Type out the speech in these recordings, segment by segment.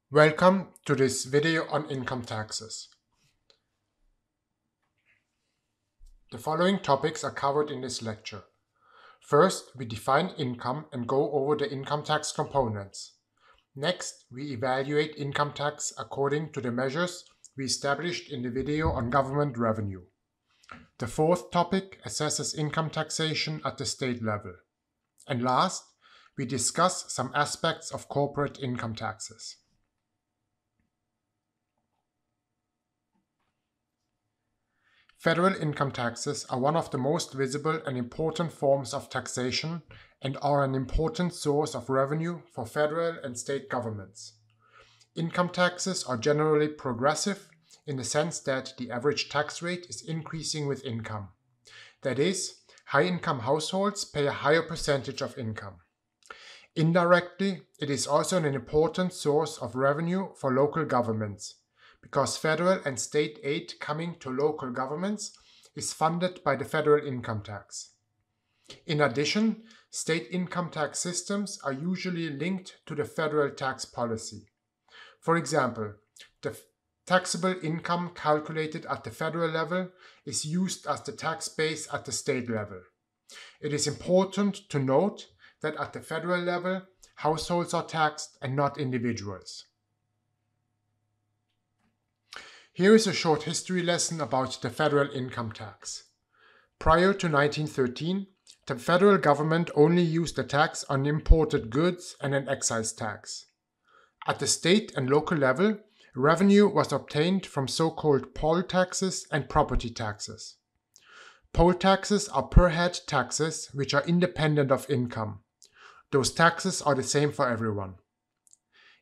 Welcome to this video on income taxes. The following topics are covered in this lecture. First, we define income and go over the income tax components. Next, we evaluate income tax according to the measures we established in the video on government revenue. The fourth topic assesses income taxation at the state level. And last, we discuss some aspects of corporate income taxes. Federal income taxes are one of the most visible and important forms of taxation and are an important source of revenue for federal and state governments. Income taxes are generally progressive in the sense that the average tax rate is increasing with income. That is, high-income households pay a higher percentage of income. Indirectly, it is also an important source of revenue for local governments, because federal and state aid coming to local governments is funded by the federal income tax. In addition, state income tax systems are usually linked to the federal tax policy. For example, the taxable income calculated at the federal level is used as the tax base at the state level. It is important to note that at the federal level, households are taxed and not individuals. Here is a short history lesson about the federal income tax. Prior to 1913, the federal government only used a tax on imported goods and an excise tax. At the state and local level, revenue was obtained from so-called poll taxes and property taxes. Poll taxes are per head taxes which are independent of income. Those taxes are the same for everyone.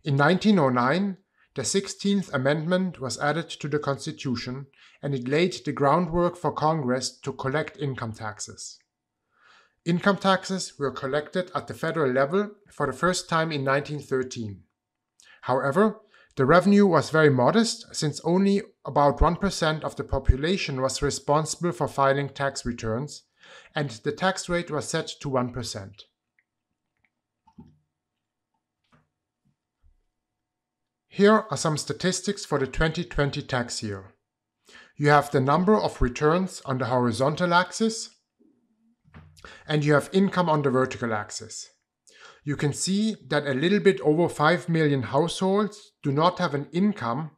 In 1909, the 16th Amendment was added to the Constitution, and it laid the groundwork for Congress to collect income taxes. Income taxes were collected at the federal level for the first time in 1913. However, the revenue was very modest, since only about 1% of the population was responsible for filing tax returns, and the tax rate was set to 1%. Here are some statistics for the 2020 tax year. You have the number of returns on the horizontal axis, and you have income on the vertical axis. You can see that a little bit over 5 million households do not have an income.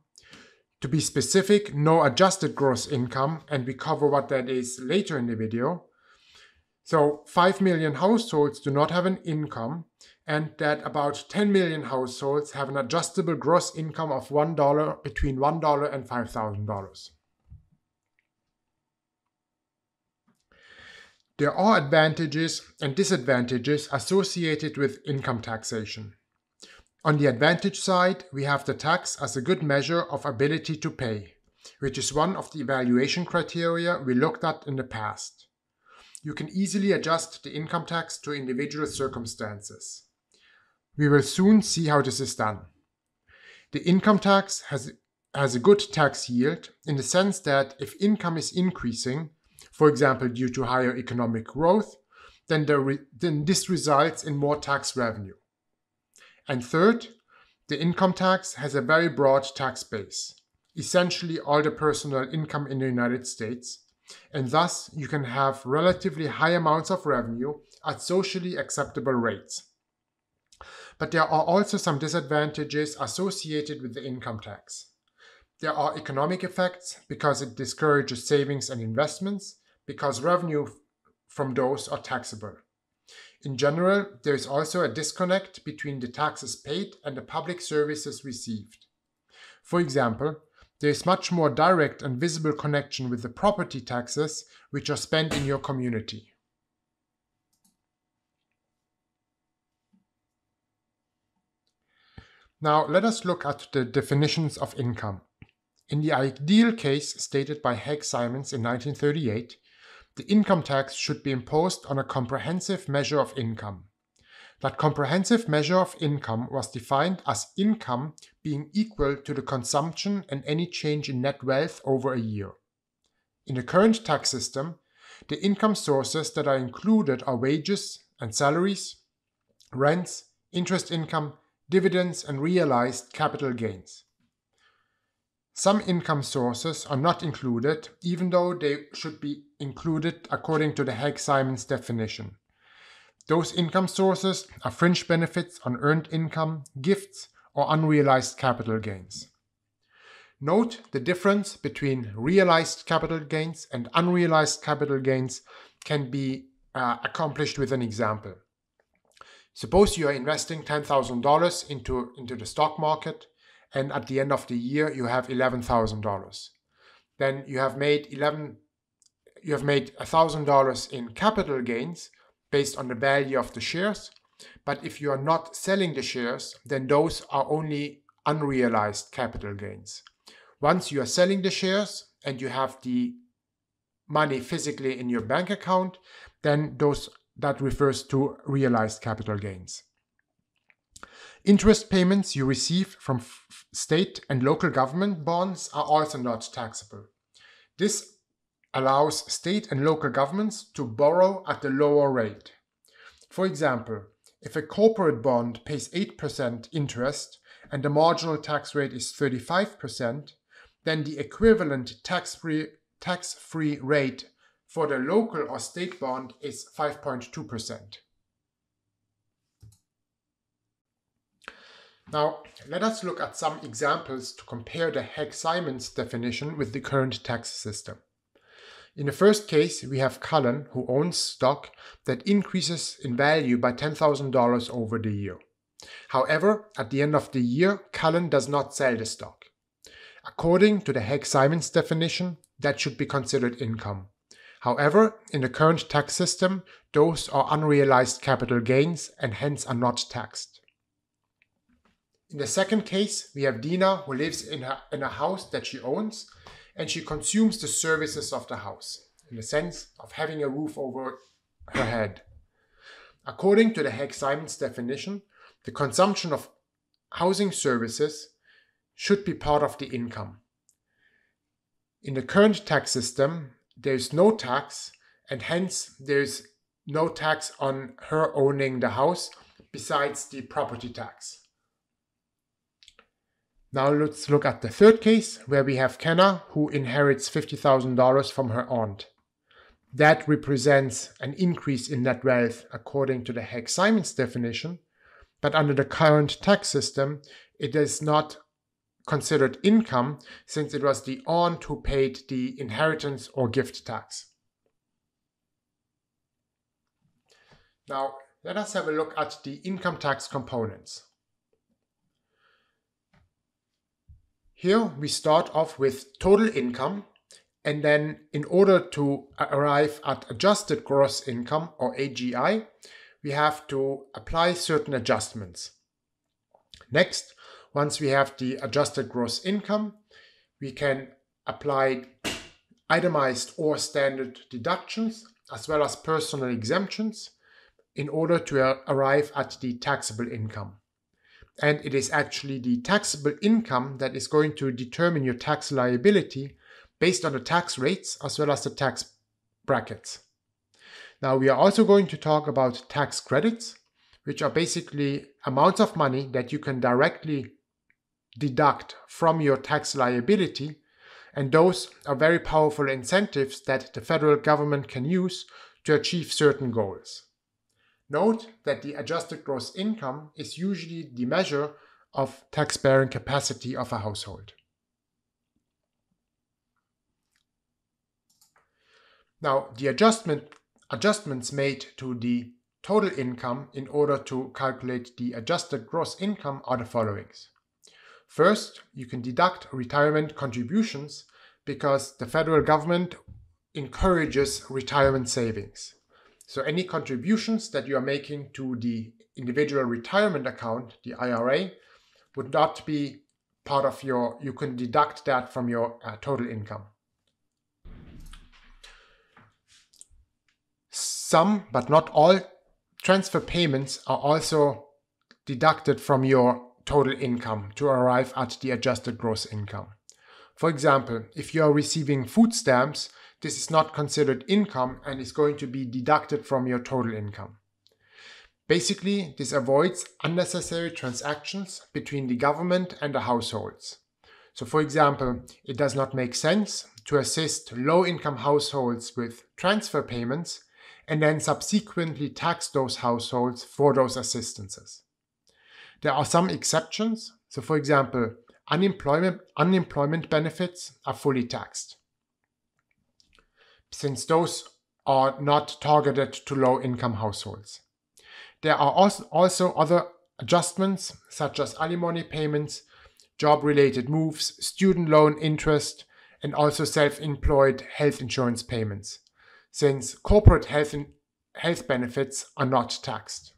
To be specific, no adjusted gross income, and we cover what that is later in the video. So 5 million households do not have an income, and that about 10 million households have an adjustable gross income of $1 between $1 and $5,000. There are advantages and disadvantages associated with income taxation. On the advantage side, we have the tax as a good measure of ability to pay, which is one of the evaluation criteria we looked at in the past. You can easily adjust the income tax to individual circumstances. We will soon see how this is done. The income tax has a good tax yield in the sense that if income is increasing, for example due to higher economic growth, then this results in more tax revenue. And third, the income tax has a very broad tax base, essentially all the personal income in the United States, and thus you can have relatively high amounts of revenue at socially acceptable rates. But there are also some disadvantages associated with the income tax. There are economic effects because it discourages savings and investments, because revenue from those are taxable. In general, there is also a disconnect between the taxes paid and the public services received. For example, there is much more direct and visible connection with the property taxes which are spent in your community. Now let us look at the definitions of income. In the ideal case stated by Haig-Simons in 1938, the income tax should be imposed on a comprehensive measure of income. That comprehensive measure of income was defined as income being equal to the consumption and any change in net wealth over a year. In the current tax system, the income sources that are included are wages and salaries, rents, interest income, dividends, and realized capital gains. Some income sources are not included, even though they should be included according to the Haig-Simons definition. Those income sources are fringe benefits on earned income, gifts, or unrealized capital gains. Note the difference between realized capital gains and unrealized capital gains can be accomplished with an example. Suppose you are investing $10,000 into the stock market, and at the end of the year you have $11,000. Then you have made $1,000 in capital gains based on the value of the shares. But if you are not selling the shares, then those are only unrealized capital gains. Once you are selling the shares and you have the money physically in your bank account, then that refers to realized capital gains. Interest payments you receive from state and local government bonds are also not taxable. This allows state and local governments to borrow at a lower rate. For example, if a corporate bond pays 8% interest and the marginal tax rate is 35%, then the equivalent tax-free rate for the local or state bond is 5.2%. Now, let us look at some examples to compare the Haig-Simons definition with the current tax system. In the first case, we have Cullen, who owns stock that increases in value by $10,000 over the year. However, at the end of the year, Cullen does not sell the stock. According to the Haig-Simons definition, that should be considered income. However, in the current tax system, those are unrealized capital gains and hence are not taxed. In the second case, we have Dina, who lives in a house that she owns, and she consumes the services of the house, in the sense of having a roof over her head. According to the Haig-Simons definition, the consumption of housing services should be part of the income. In the current tax system, there is no tax, and hence there is no tax on her owning the house besides the property tax. Now let's look at the third case, where we have Kenna, who inherits $50,000 from her aunt. That represents an increase in net wealth according to the Haig-Simons definition, but under the current tax system, it is not considered income since it was the aunt who paid the inheritance or gift tax. Now, let us have a look at the income tax components. Here we start off with total income, and then in order to arrive at adjusted gross income or AGI, we have to apply certain adjustments. Next, once we have the adjusted gross income, we can apply itemized or standard deductions as well as personal exemptions in order to arrive at the taxable income. And it is actually the taxable income that is going to determine your tax liability based on the tax rates as well as the tax brackets. Now we are also going to talk about tax credits, which are basically amounts of money that you can directly deduct from your tax liability, and those are very powerful incentives that the federal government can use to achieve certain goals. Note that the adjusted gross income is usually the measure of tax-bearing capacity of a household. Now, the adjustments made to the total income in order to calculate the adjusted gross income are the following. First, you can deduct retirement contributions because the federal government encourages retirement savings. So any contributions that you are making to the individual retirement account, the IRA, would not be part of you can deduct that from your total income. Some, but not all, transfer payments are also deducted from your total income to arrive at the adjusted gross income. For example, if you are receiving food stamps, this is not considered income and is going to be deducted from your total income. Basically, this avoids unnecessary transactions between the government and the households. So for example, it does not make sense to assist low-income households with transfer payments and then subsequently tax those households for those assistances. There are some exceptions. So for example, unemployment benefits are fully taxed, since those are not targeted to low-income households. There are also other adjustments, such as alimony payments, job-related moves, student loan interest, and also self-employed health insurance payments, since corporate health benefits are not taxed.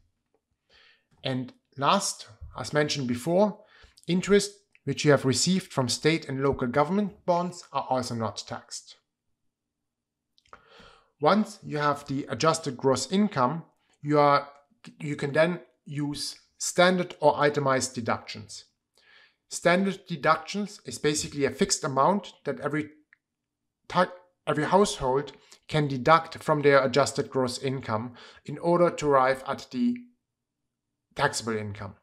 And last, as mentioned before, interest which you have received from state and local government bonds are also not taxed. Once you have the adjusted gross income, you can then use standard or itemized deductions. Standard deductions is basically a fixed amount that every household can deduct from their adjusted gross income in order to arrive at the taxable income.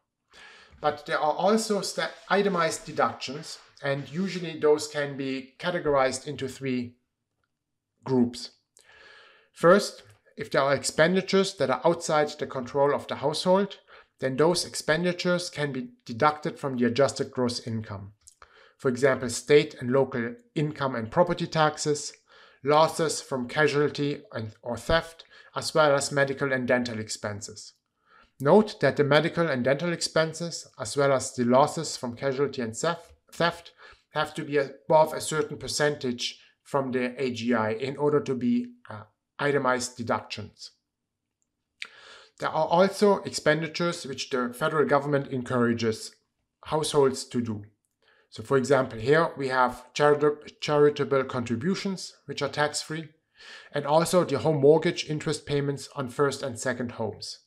But there are also itemized deductions, and usually those can be categorized into 3 groups. First, if there are expenditures that are outside the control of the household, then those expenditures can be deducted from the adjusted gross income. For example, state and local income and property taxes, losses from casualty or theft, as well as medical and dental expenses. Note that the medical and dental expenses, as well as the losses from casualty and theft, have to be above a certain percentage from the AGI in order to be itemized deductions. There are also expenditures which the federal government encourages households to do. So for example, here we have charitable contributions, which are tax-free, and also the home mortgage interest payments on first and second homes.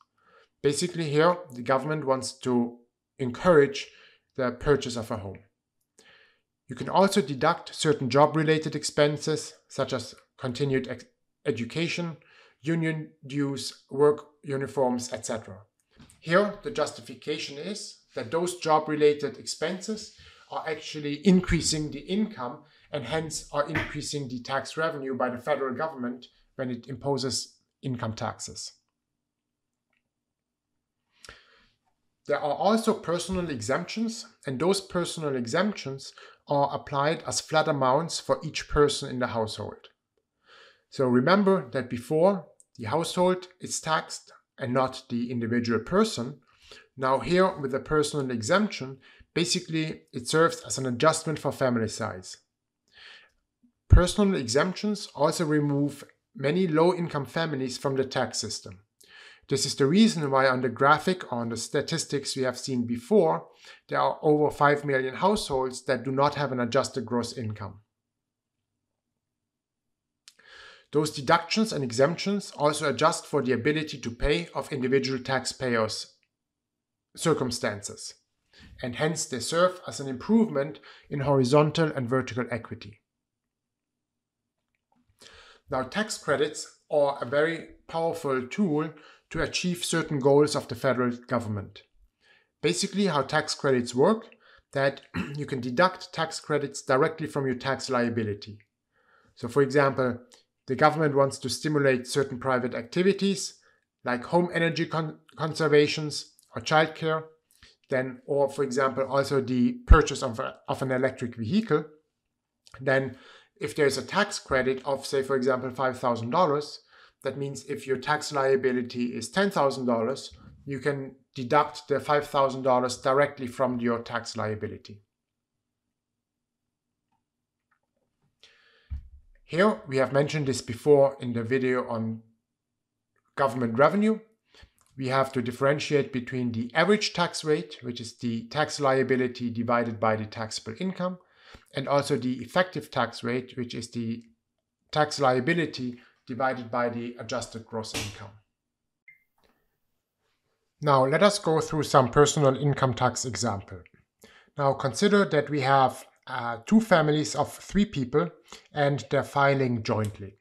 Basically here, the government wants to encourage the purchase of a home. You can also deduct certain job-related expenses, such as continued education, union dues, work uniforms, etc. Here, the justification is that those job-related expenses are actually increasing the income and hence are increasing the tax revenue by the federal government when it imposes income taxes. There are also personal exemptions, and those personal exemptions are applied as flat amounts for each person in the household. So remember that before, the household is taxed and not the individual person. Now here, with the personal exemption, basically it serves as an adjustment for family size. Personal exemptions also remove many low-income families from the tax system. This is the reason why on the graphic, on the statistics we have seen before, there are over 5 million households that do not have an adjusted gross income. Those deductions and exemptions also adjust for the ability to pay of individual taxpayers' circumstances, and hence they serve as an improvement in horizontal and vertical equity. Now, tax credits are a very powerful tool to achieve certain goals of the federal government. Basically, how tax credits work, that you can deduct tax credits directly from your tax liability. So for example, the government wants to stimulate certain private activities like home energy conservations or childcare, or for example also the purchase of an electric vehicle. Then if there's a tax credit of, say for example, $5,000, that means if your tax liability is $10,000, you can deduct the $5,000 directly from your tax liability. Here we have mentioned this before in the video on government revenue. We have to differentiate between the average tax rate, which is the tax liability divided by the taxable income, and also the effective tax rate, which is the tax liability divided by the adjusted gross income. Now let us go through some personal income tax example. Now consider that we have 2 families of 3 people and they're filing jointly.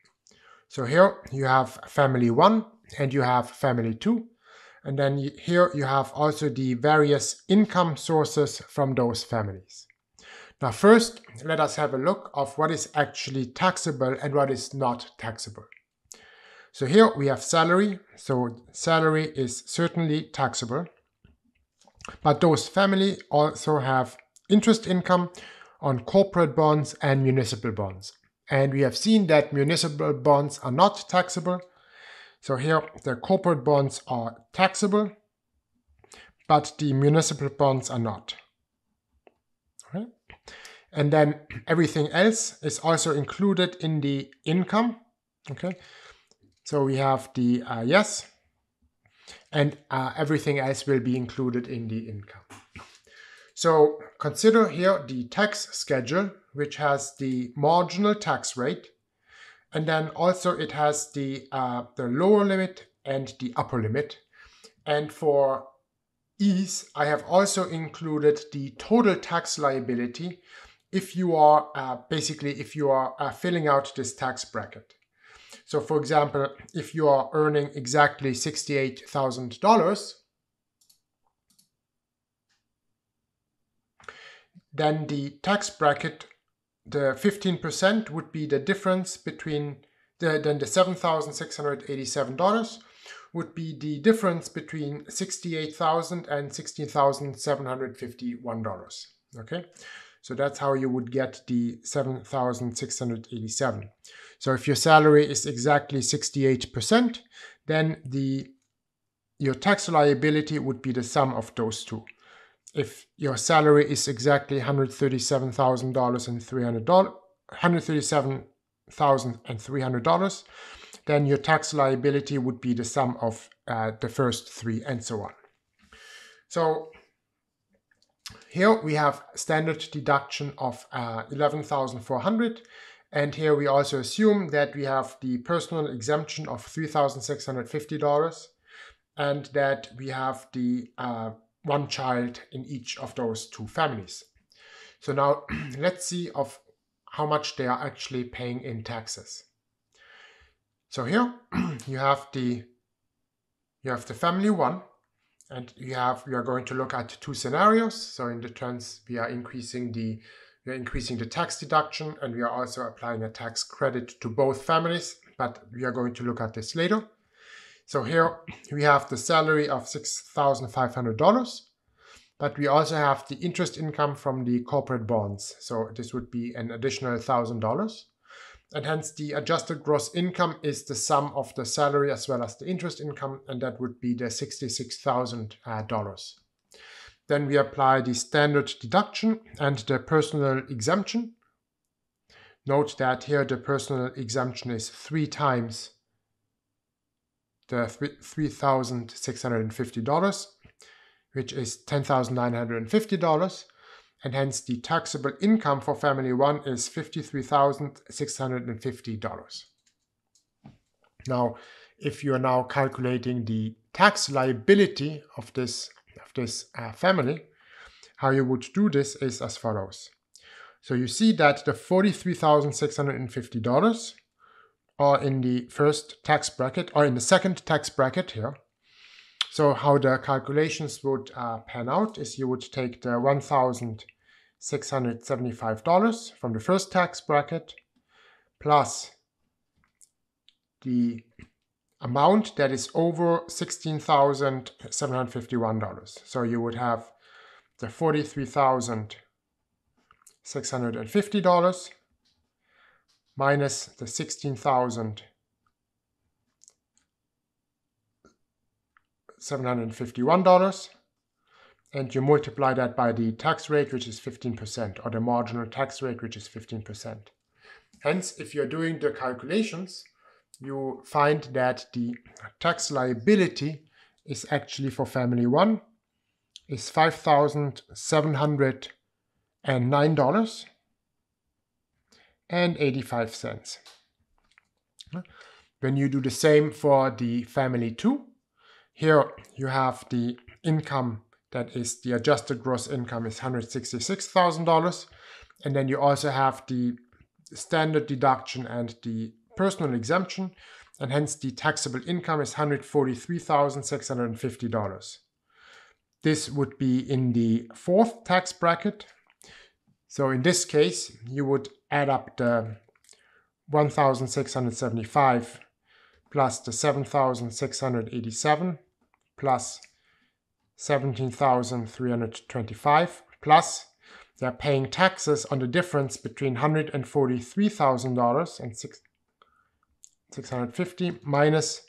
So here you have family 1 and you have family 2. And then here you have also the various income sources from those families. Now first, let us have a look of what is actually taxable and what is not taxable. So here we have salary. So salary is certainly taxable. But those families also have interest income on corporate bonds and municipal bonds. And we have seen that municipal bonds are not taxable. So here the corporate bonds are taxable, but the municipal bonds are not. Okay. And then everything else is also included in the income. Okay. So we have the yes, and everything else will be included in the income. So consider here the tax schedule, which has the marginal tax rate, and then also it has the lower limit and the upper limit. And for ease, I have also included the total tax liability if you are if you are filling out this tax bracket. So for example, if you are earning exactly $68,000, then the tax bracket, the 15% would be the difference between then the $7,687 would be the difference between $68,000 and $16,751. Okay, so that's how you would get the $7,687. So if your salary is exactly 68%, then your tax liability would be the sum of those two. If your salary is exactly $137,300, then your tax liability would be the sum of the first three, and so on. So here we have standard deduction of $11,400, and here we also assume that we have the personal exemption of $3,650, and that we have the one child in each of those two families. So now let's see of how much they are actually paying in taxes. So here you have the family one, and we are going to look at two scenarios. So in the terms, we are increasing the tax deduction, and we are also applying a tax credit to both families, but we are going to look at this later. So here we have the salary of $6,500, but we also have the interest income from the corporate bonds. So this would be an additional $1,000. And hence the adjusted gross income is the sum of the salary as well as the interest income, and that would be the $66,000. Then we apply the standard deduction and the personal exemption. Note that here the personal exemption is 3 times the $3,650, which is $10,950, and hence the taxable income for family one is $53,650. Now, if you are now calculating the tax liability of this family, how you would do this is as follows. So you see that the $43,650 are in the first tax bracket, or in the second tax bracket here. So how the calculations would pan out is you would take the $1,675 from the first tax bracket plus the amount that is over $16,751. So you would have the $43,650 minus the $16,751, and you multiply that by the tax rate, which is 15%, or the marginal tax rate, which is 15%. Hence, if you're doing the calculations, you find that the tax liability is actually for family one is $5,709.85. When you do the same for the family two, here you have the income that is the adjusted gross income is $166,000, and then you also have the standard deduction and the personal exemption, and hence the taxable income is $143,650. This would be in the fourth tax bracket. So in this case, you would add up the 1,675 plus the 7,687 plus 17,325 plus they're paying taxes on the difference between $143,000 and $650 minus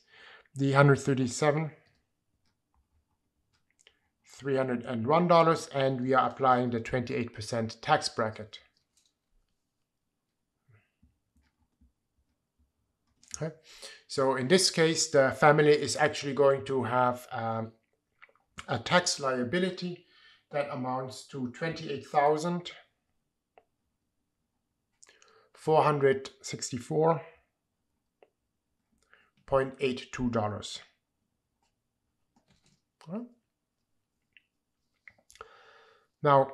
the $137,301, and we are applying the 28% tax bracket. Okay. So in this case, the family is actually going to have a tax liability that amounts to $28,464.82. Now,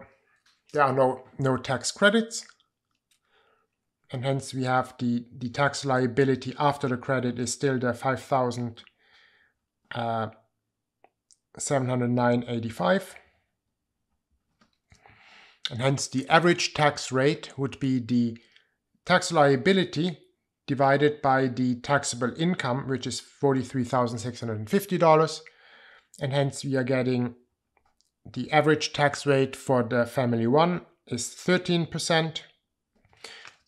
there are no tax credits, and hence we have the tax liability after the credit is still the $5,709.85. And hence the average tax rate would be the tax liability divided by the taxable income, which is $43,650. And hence we are getting the average tax rate for the family 1 is 13%.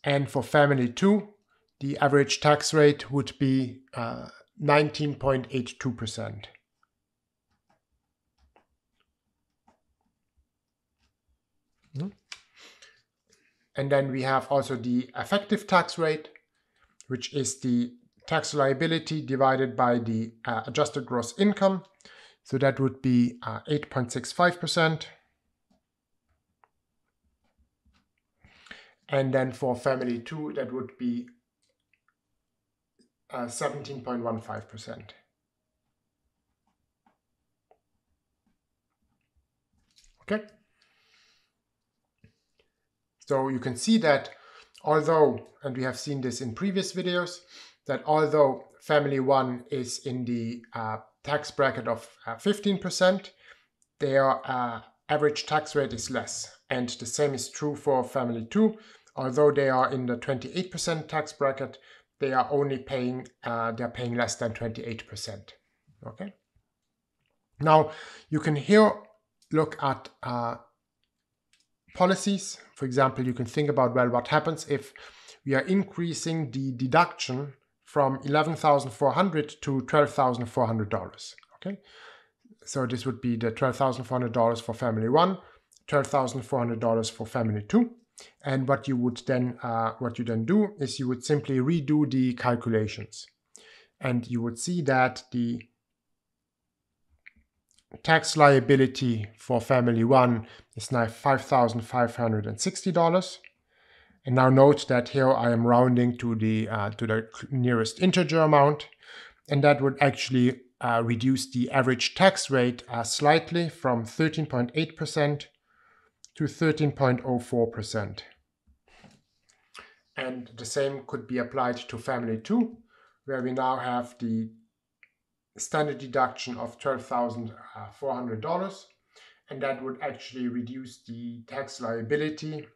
And for family 2, the average tax rate would be 19.82%. And then we have also the effective tax rate, which is the tax liability divided by the adjusted gross income. So that would be 8.65%. And then for family 2, that would be 17.15%. Okay. So you can see that although, and we have seen this in previous videos, that although family 1 is in the tax bracket of 15%, their average tax rate is less. And the same is true for family 2. Although they are in the 28% tax bracket, they are only paying, they're paying less than 28%. Okay. Now you can here look at policies. For example, you can think about, well, what happens if we are increasing the deduction from $11,400 to $12,400. Okay. So this would be the $12,400 for family 1, $12,400 for family 2. And what you then do is you would simply redo the calculations, and you would see that the tax liability for family 1 is now $5,560. And now note that here I am rounding to the nearest integer amount, and that would actually reduce the average tax rate slightly from 13.8% to 13.04%. And the same could be applied to family 2, where we now have the standard deduction of $12,400, and that would actually reduce the tax liability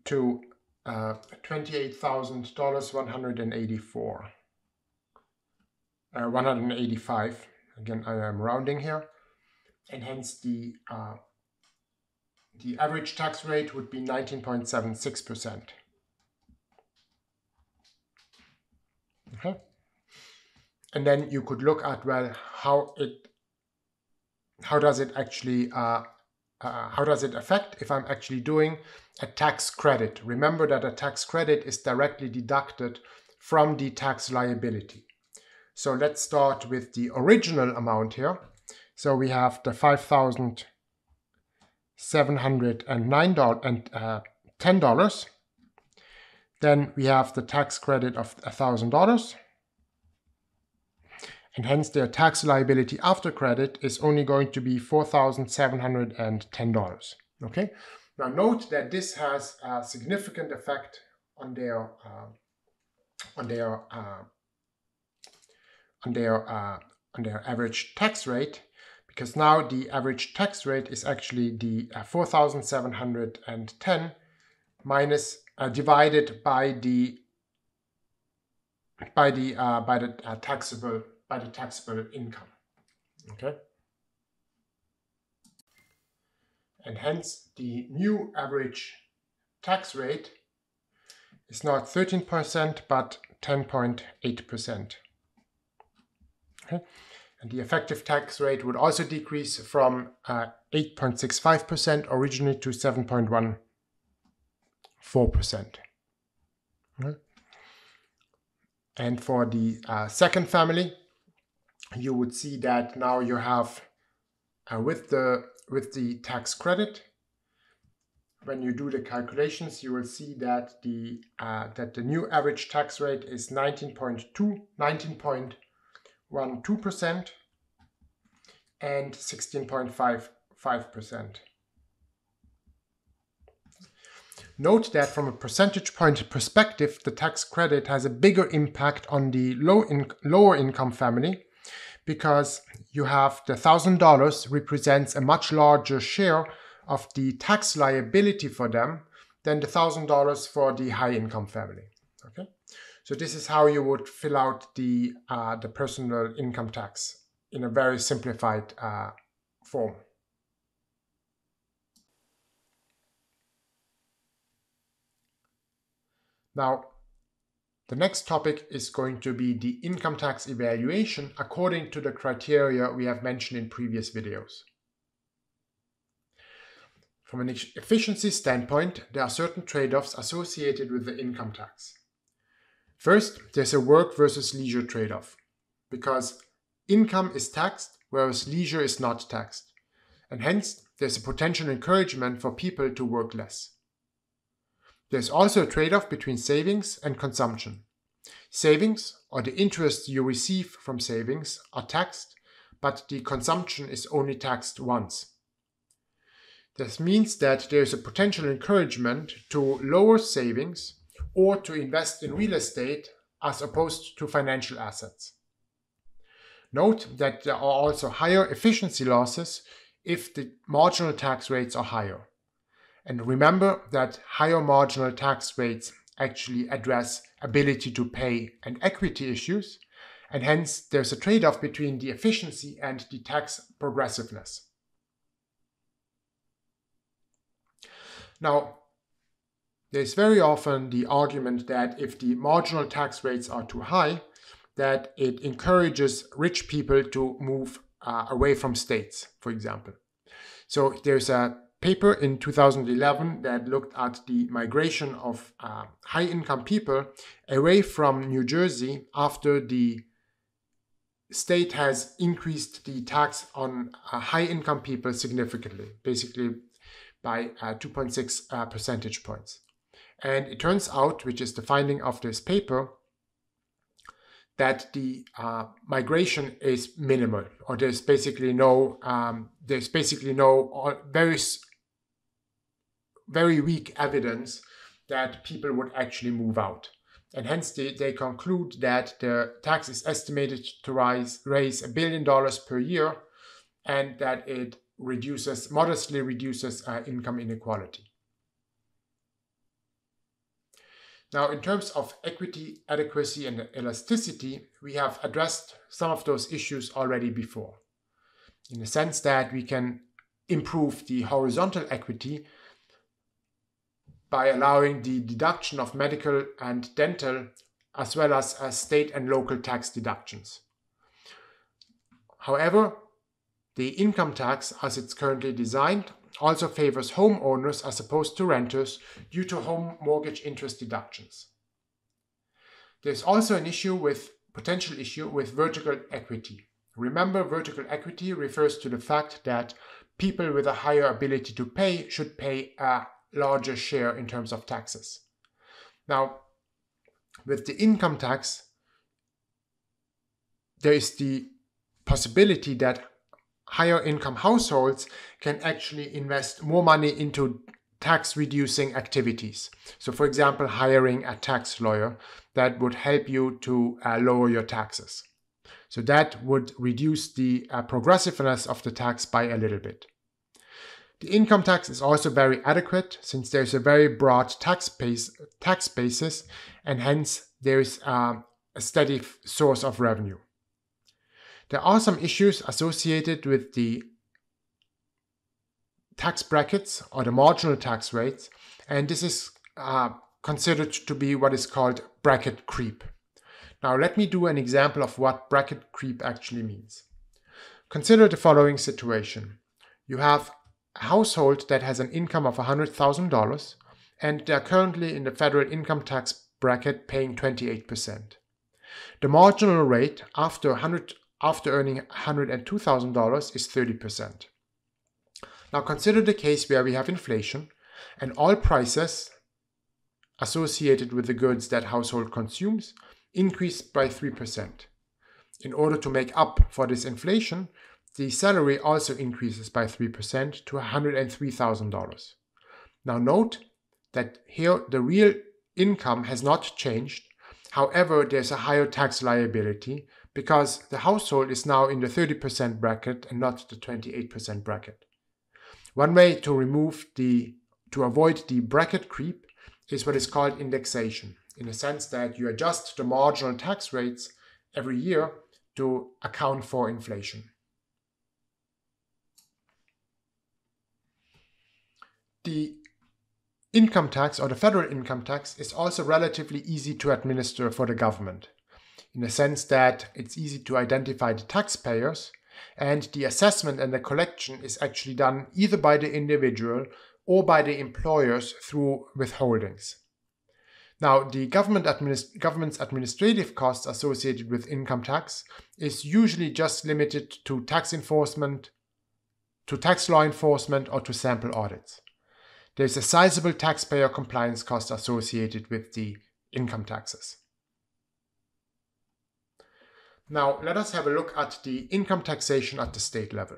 to $28,185. Again, I am rounding here. And hence the average tax rate would be 19.76%. Okay. And then you could look at, well, how does it actually how does it affect if I'm actually doing a tax credit? Remember that a tax credit is directly deducted from the tax liability. So let's start with the original amount here. So we have the $5,709.10. Then we have the tax credit of $1,000. And hence their tax liability after credit is only going to be $4,710. Okay. Now note that this has a significant effect on their on their average tax rate, because now the average tax rate is actually the 4,710 minus divided by the taxable income. Okay, and hence the new average tax rate is not 13% but 10.8%. Okay, and the effective tax rate would also decrease from 8.65% originally to 7.14%. Okay. And for the second family, you would see that now you have with the tax credit, when you do the calculations, you will see that the new average tax rate is 19.12% and 16.55%. Note that from a percentage point perspective, the tax credit has a bigger impact on the lower income family, because you have the $1,000 represents a much larger share of the tax liability for them than the $1,000 for the high income family. Okay, so this is how you would fill out the personal income tax in a very simplified form. Now, the next topic is going to be the income tax evaluation according to the criteria we have mentioned in previous videos. From an efficiency standpoint, there are certain trade-offs associated with the income tax. First, there's a work versus leisure trade-off, because income is taxed, whereas leisure is not taxed, and hence there's a potential encouragement for people to work less. There's also a trade-off between savings and consumption. Savings, or the interest you receive from savings, are taxed, but the consumption is only taxed once. This means that there is a potential encouragement to lower savings or to invest in real estate as opposed to financial assets. Note that there are also higher efficiency losses if the marginal tax rates are higher. And remember that higher marginal tax rates actually address ability to pay and equity issues, and hence there's a trade-off between the efficiency and the tax progressiveness. Now, there's very often the argument that if the marginal tax rates are too high, that it encourages rich people to move away from states, for example. So there's a paper in 2011 that looked at the migration of high-income people away from New Jersey after the state has increased the tax on high-income people significantly, basically by 2.6 percentage points. And it turns out, which is the finding of this paper, that the migration is minimal, or there's basically no very weak evidence that people would actually move out. And hence they conclude that the tax is estimated to raise $1 billion per year, and that it modestly reduces income inequality. Now, in terms of equity, adequacy, and elasticity, we have addressed some of those issues already before, in the sense that we can improve the horizontal equity by allowing the deduction of medical and dental, as well as state and local tax deductions. However, the income tax, as it's currently designed, also favors homeowners as opposed to renters due to home mortgage interest deductions. There's also an potential issue with vertical equity. Remember, vertical equity refers to the fact that people with a higher ability to pay should pay a larger share in terms of taxes. Now, with the income tax, there is the possibility that higher income households can actually invest more money into tax reducing activities. So for example, hiring a tax lawyer that would help you to lower your taxes. So that would reduce the progressiveness of the tax by a little bit. The income tax is also very adequate since there's a very broad tax basis, and hence there is a steady source of revenue. There are some issues associated with the tax brackets or the marginal tax rates, and this is considered to be what is called bracket creep. Now let me do an example of what bracket creep actually means. Consider the following situation. You have a household that has an income of $100,000 and they are currently in the federal income tax bracket paying 28%. The marginal rate after earning $102,000 is 30%. Now consider the case where we have inflation and all prices associated with the goods that household consumes increase by 3%. In order to make up for this inflation, the salary also increases by 3% to $103,000. Now note that here the real income has not changed. However, there's a higher tax liability because the household is now in the 30% bracket and not the 28% bracket. One way to avoid the bracket creep is what is called indexation, in the sense that you adjust the marginal tax rates every year to account for inflation. The income tax or the federal income tax is also relatively easy to administer for the government, in the sense that it's easy to identify the taxpayers, and the assessment and the collection is actually done either by the individual or by the employers through withholdings. Now, the government's administrative costs associated with income tax is usually just limited to tax enforcement, to tax law enforcement, or to sample audits. There's a sizable taxpayer compliance cost associated with the income taxes. Now, let us have a look at the income taxation at the state level.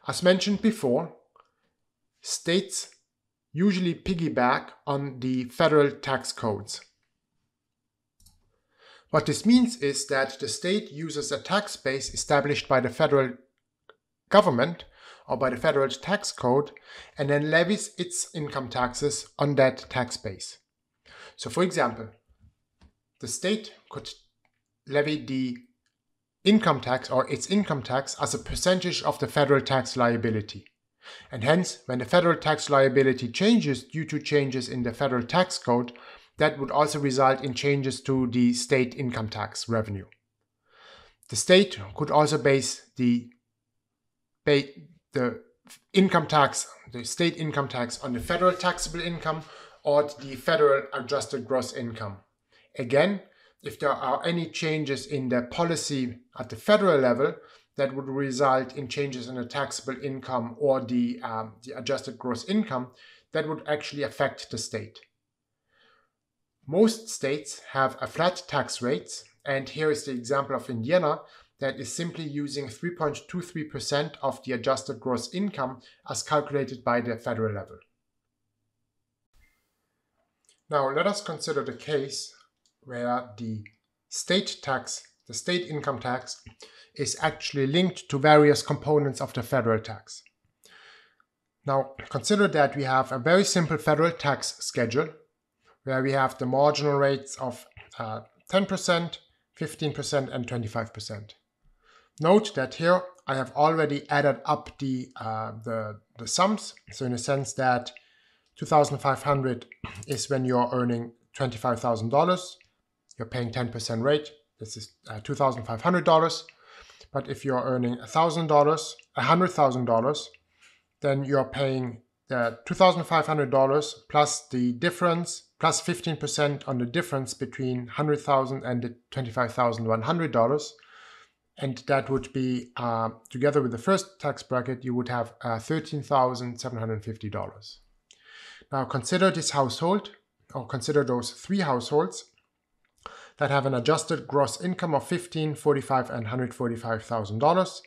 As mentioned before, states usually piggyback on the federal tax codes. What this means is that the state uses a tax base established by the federal government or by the federal tax code and then levies its income taxes on that tax base. So for example, the state could levy the income tax or its income tax as a percentage of the federal tax liability. And hence, when the federal tax liability changes due to changes in the federal tax code, that would also result in changes to the state income tax revenue. The state could also base the income tax, the state income tax, on the federal taxable income or the federal adjusted gross income. Again, if there are any changes in the policy at the federal level that would result in changes in the taxable income or the adjusted gross income, that would actually affect the state. Most states have a flat tax rate, and here is the example of Indiana that is simply using 3.23% of the adjusted gross income as calculated by the federal level. Now let us consider the case where the state income tax is actually linked to various components of the federal tax. Now consider that we have a very simple federal tax schedule where we have the marginal rates of 10%, 15% and 25%. Note that here I have already added up the sums, so in a sense that $2,500 is when you're earning $25,000, you're paying 10% rate, this is $2,500. But if you're earning $100,000, then you're paying the $2,500 plus the difference, plus 15% on the difference between $100,000 and the $25,100. And that would be, together with the first tax bracket, you would have $13,750. Now consider this household, or consider those three households that have an adjusted gross income of $15,000, $45,000 and $145,000.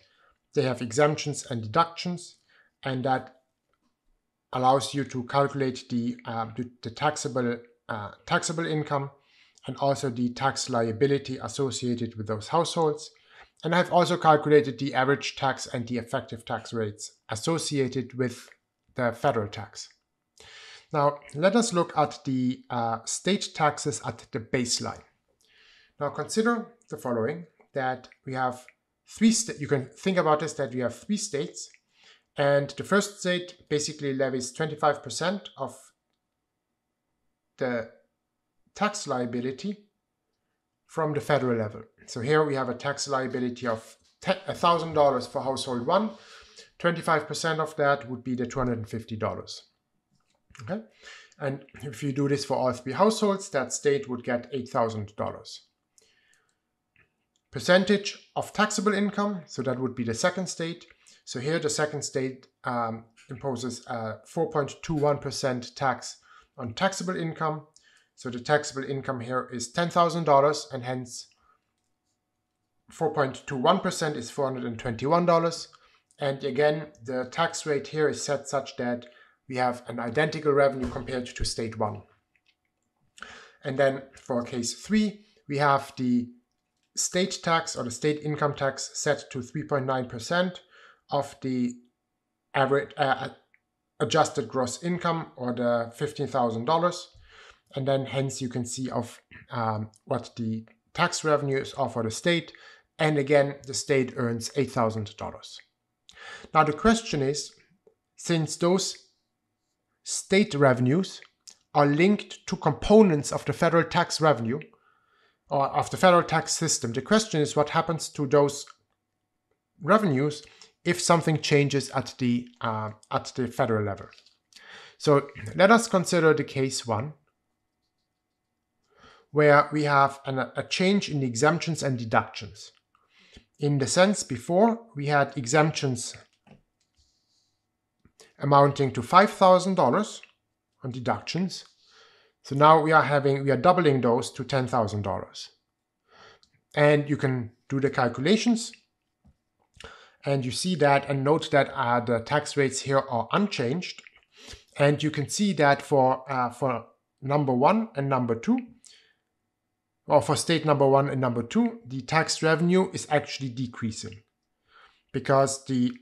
They have exemptions and deductions, and that allows you to calculate the taxable income and also the tax liability associated with those households. And I've also calculated the average tax and the effective tax rates associated with the federal tax. Now, let us look at the state taxes at the baseline. Now, consider the following, that we have you can think about this, that we have 3 states, and the first state basically levies 25% of the tax liability from the federal level. So here we have a tax liability of $1,000 for household 1. 25% of that would be the $250. Okay, and if you do this for all 3 households, that state would get $8,000. Percentage of taxable income, so that would be the second state. So here the second state imposes a 4.21% tax on taxable income. So the taxable income here is $10,000, and hence 4.21% is $421. And again, the tax rate here is set such that we have an identical revenue compared to state 1. And then for case 3, we have the state tax or the state income tax set to 3.9% of the average adjusted gross income, or the $15,000. And then hence you can see of what the tax revenues are for the state. And again, the state earns $8,000. Now the question is, since those state revenues are linked to components of the federal tax revenue or of the federal tax system, the question is what happens to those revenues if something changes at the federal level. So let us consider the case 1, where we have a change in the exemptions and deductions. In the sense before, we had exemptions amounting to $5,000 on deductions. So now we are doubling those to $10,000. And you can do the calculations, and you see that and note that the tax rates here are unchanged. And you can see that for number 1 and number 2, or for state number 1 and number 2, the tax revenue is actually decreasing, because the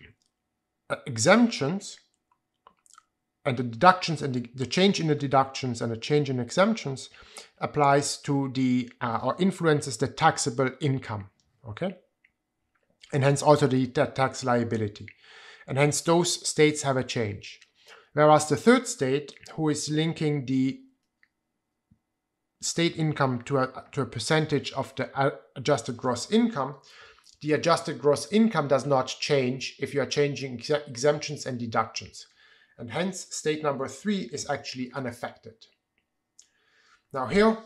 exemptions and the deductions and the change in the deductions and the change in exemptions applies to the or influences the taxable income, okay, and hence also the tax liability, and hence those states have a change. Whereas the third state, who is linking the state income to a percentage of the adjusted gross income, the adjusted gross income does not change if you are changing exemptions and deductions. And hence, state number 3 is actually unaffected. Now here,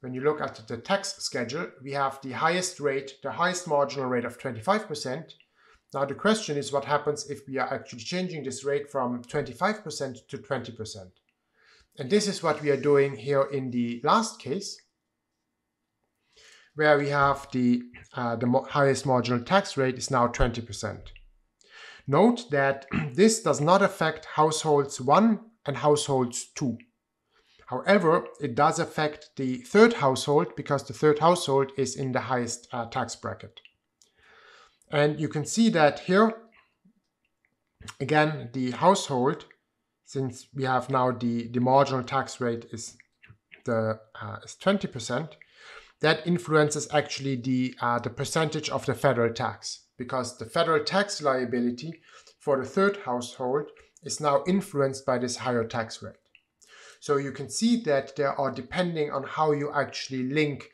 when you look at the tax schedule, we have the highest rate, the highest marginal rate of 25%. Now the question is what happens if we are actually changing this rate from 25% to 20%. And this is what we are doing here in the last case, where we have the highest marginal tax rate is now 20%. Note that this does not affect households 1 and households 2. However, it does affect the third household, because the third household is in the highest tax bracket. And you can see that here, again, the household, since we have now the marginal tax rate is 20%, that influences actually the percentage of the federal tax, because the federal tax liability for the third household is now influenced by this higher tax rate. So you can see that there are, depending on how you actually link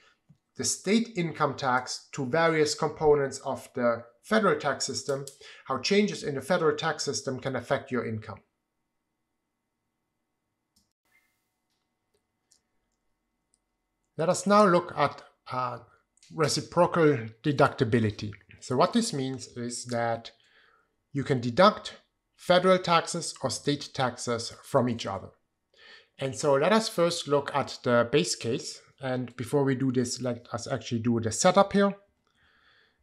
the state income tax to various components of the federal tax system, how changes in the federal tax system can affect your income. Let us now look at reciprocal deductibility. So what this means is that you can deduct federal taxes or state taxes from each other. And so let us first look at the base case. And before we do this, let us actually do the setup here.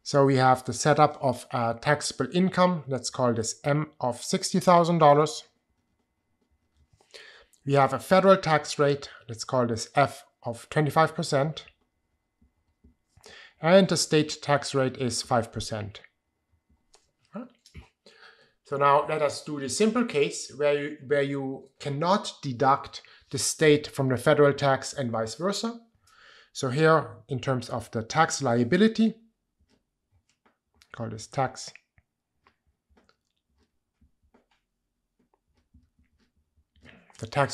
So we have the setup of taxable income. Let's call this M of $60,000. we have a federal tax rate, let's call this F, of 25%, and the state tax rate is 5%. So now let us do the simple case where you cannot deduct the state from the federal tax and vice versa. So here, in terms of the tax liability, call this tax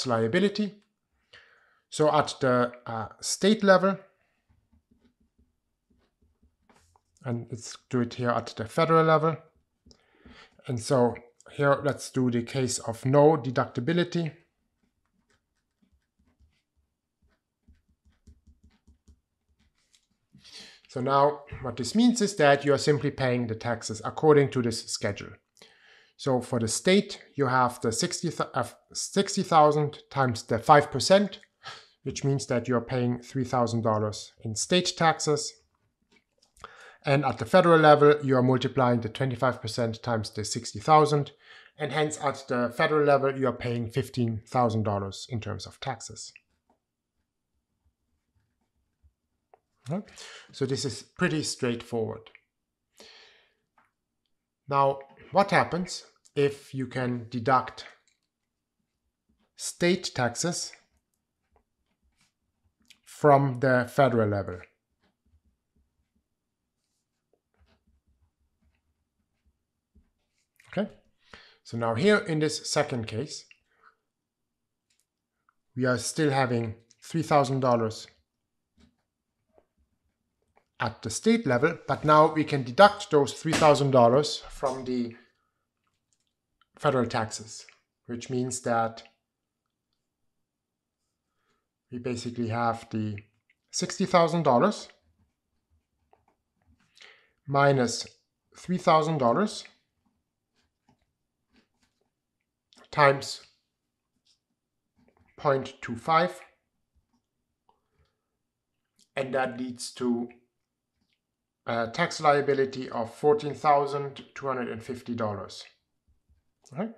liability. So at the state level, and let's do it here at the federal level. And so here, let's do the case of no deductibility. So now what this means is that you are simply paying the taxes according to this schedule. So for the state, you have the 60,000 times the 5%, which means that you're paying $3,000 in state taxes. And at the federal level, you are multiplying the 25% times the 60,000. And hence at the federal level, you are paying $15,000 in terms of taxes. Okay. So this is pretty straightforward. Now, what happens if you can deduct state taxes from the federal level? Okay, so now here in this second case, we are still having $3,000 at the state level, but now we can deduct those $3,000 from the federal taxes, which means that we basically have the $60,000 minus $3,000 times 0.25, and that leads to a tax liability of $14,250. Okay.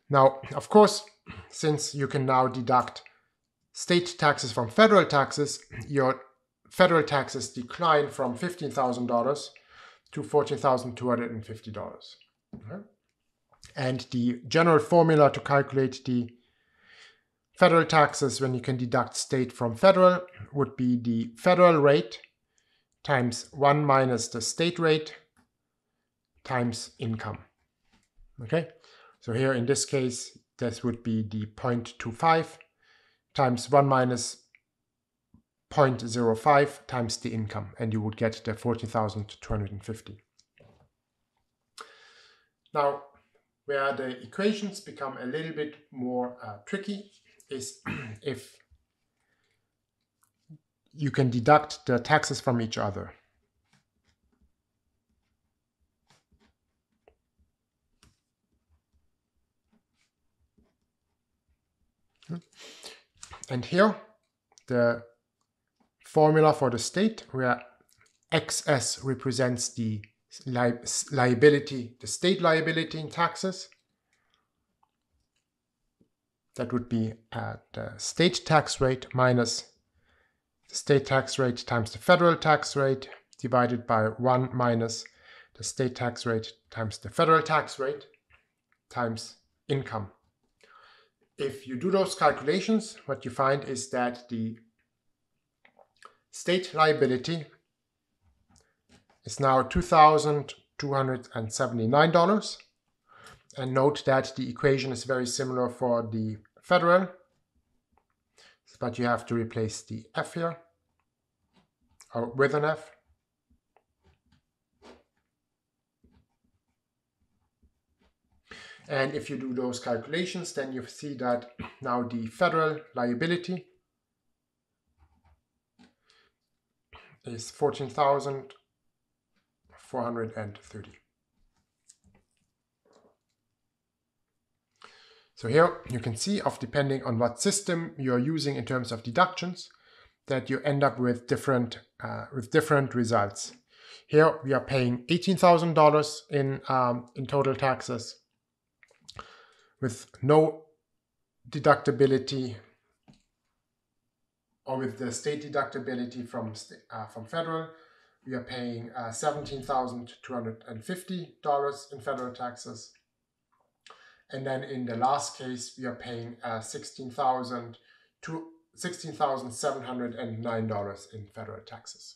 Now, of course, since you can now deduct state taxes from federal taxes, your federal taxes decline from $15,000 to $14,250. Okay. And the general formula to calculate the federal taxes when you can deduct state from federal would be the federal rate times 1 minus the state rate times income. Okay, so here in this case, this would be the 0.25 times 1 minus 0.05 times the income, and you would get the 40,250. Now, where the equations become a little bit more tricky is if you can deduct the taxes from each other. And here, the formula for the state, where XS represents the liability, the state liability in taxes. That would be the state tax rate minus the state tax rate times the federal tax rate divided by 1 minus the state tax rate times the federal tax rate times income. If you do those calculations, what you find is that the state liability is now $2,279. And note that the equation is very similar for the federal, but you have to replace the F here, or with an F. And if you do those calculations, then you see that now the federal liability is $14,430. So here you can see, depending on what system you're using in terms of deductions, that you end up with different results. Here we are paying $18,000 in total taxes with no deductibility, or with the state deductibility from federal, we are paying $17,250 in federal taxes. And then in the last case, we are paying $16,709 in federal taxes.